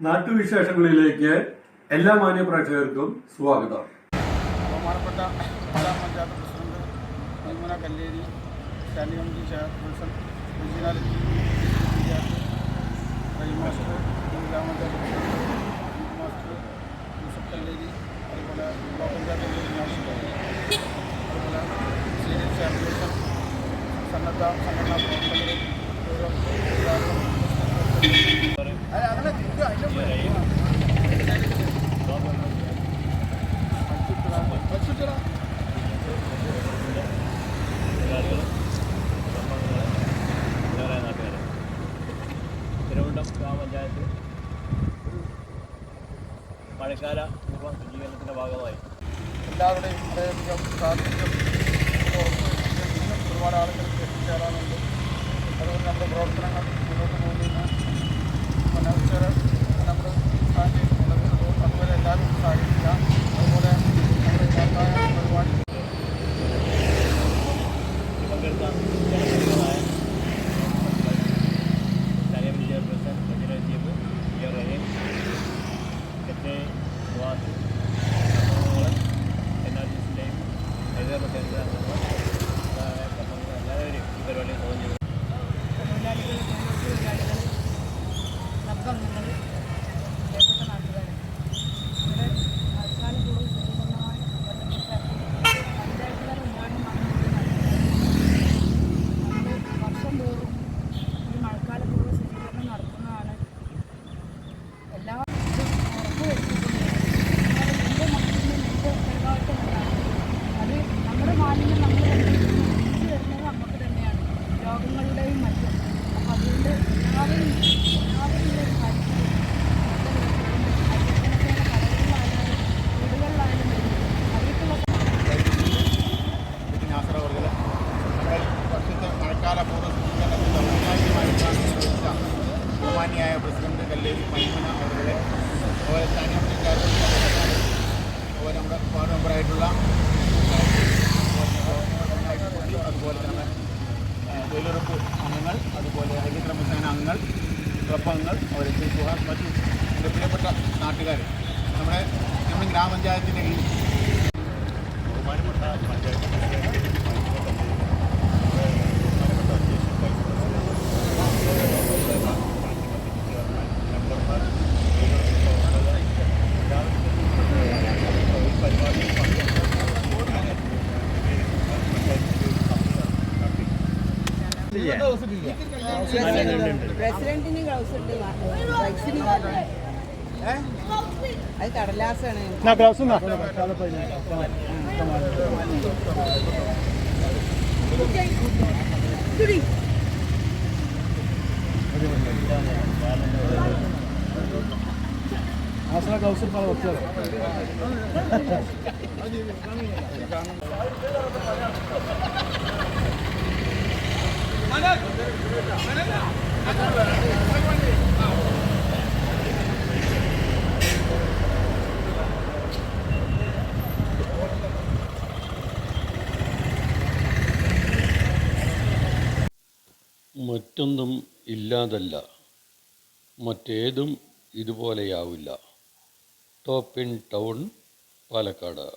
നാട്ടുവിശേഷങ്ങളിലേക്ക് എല്ലാ മാന്യ പ്രേക്ഷകർക്കും സ്വാഗതം. ബഹുമാനപ്പെട്ട ജില്ലാ panchayat president Maimuna Kalleri, standing committee chairperson റെജിനാലിറ്റി മാസ്റ്റർ, ഗ്രാമപഞ്ചായത്ത് പ്രസിഡന്റ് മാസ്റ്റർ യൂസഫ് കല്ലേരി, അതുപോലെ ബ്ലോക്ക് പഞ്ചായത്ത് മാസ്റ്റർ, അതുപോലെ സീനിയർ ചെയർപേഴ്സൺ, സന്നദ്ധ സംഘടനാ പ്രവർത്തകർ, തിരുവനന്തപുരം ഗ്രാമപഞ്ചായത്ത് മഴക്കാല പൂർവ്വ ശുചീകരണത്തിൻ്റെ ഭാഗമായി എല്ലാവരുടെയും വളരെയധികം സാന്നിധ്യം ഇന്നും ഒരുപാട് ആളുകൾക്ക് എത്തിച്ചേരാനുണ്ട്. അതുകൊണ്ട് നമ്മുടെ പ്രവർത്തനങ്ങൾ മുന്നോട്ട് പോകുന്ന നമ്മൾ പ്ലാൻ ചെയ്തിട്ടുള്ളത്. അതുപോലെ എല്ലാവരും സഹായിക്കുക. അതുപോലെ നമ്മുടെ വാർത്തായ പരിപാടി പങ്കെടുത്ത സ്റ്റാൻഡിംഗ് ചെയർപേഴ്സൺ റെജിന ജിബ്, റഹീം, വാസ്, NRGസിൻ്റെയും ഹൈദരാബാദ് കേന്ദ്ര എല്ലാവരും ഈ പരിപാടിയിൽ സ്വാഗതം ചെയ്തു. അംഗങ്ങൾ, പ്രിയപ്പെട്ട നാട്ടുകാർ, ഇവിടെ മഴക്കാല പൂർവ്വ ശുചീകരണവുമായി ബന്ധപ്പെട്ട പഞ്ചായത്തുകാർ മുഴുവനും നമ്മൾ വർഷം തോറും ഈ മഴക്കാല പൂർവ്വ ശുചീകരണം നടത്തുന്നതാണ്. എല്ലാ ഉറപ്പുവരുത്തിയിട്ടുണ്ട്. എൻ്റെ മക്കളിലും എൻ്റെ ഉത്തരവാദിത്തമെന്നാണ്. അത് നമ്മുടെ മാലിന്യം നമ്മൾ തിരിച്ചു വരുന്നത് നമുക്ക് തന്നെയാണ്, രോഗങ്ങളുടെയും മറ്റും. അപ്പോൾ അതുകൊണ്ട് എല്ലാവരും ഒരു കാര്യത്തിൽ വീടുകളിലായാലും അറിയിപ്പുള്ള വർഷത്തെ മഴക്കാല പൂർവ്വ ശുചീകരണത്തിൽ ഔദ്യോഗികമായിട്ടാണ് നിർവഹിച്ച ബഹുമാന്യായ പ്രസിഡന്റ് കല്ലേരി മൈമുന അവരുടെ, അതുപോലെ സ്റ്റാൻഡിംഗ് കമ്മിറ്റി ചെയർപേഴ്സൺ, അതുപോലെ നമ്മുടെ വാർഡ് മെമ്പറായിട്ടുള്ള അതുപോലെ തന്നെ തൊഴിലുറപ്പ് അംഗങ്ങൾ, അതുപോലെ ഐക്യക്രമസേന അംഗങ്ങൾ, ക്ലബ് അംഗങ്ങൾ, അവരെ മറ്റു എൻ്റെ പ്രിയപ്പെട്ട നാട്ടുകാർ, നമ്മുടെ ഗ്രാമപഞ്ചായത്തിൻ്റെ ബഹുമാനപ്പെട്ട പഞ്ചായത്ത് പ്രസിഡന്റിന് ഗ്ലൗസ് ഉണ്ട്, വൈക്സിന് അത് കടലാസാണ്. മറ്റൊന്നും ഇല്ലാതല്ല, മറ്റേതും ഇതുപോലെയാവില്ല. Top in town, Palakkad.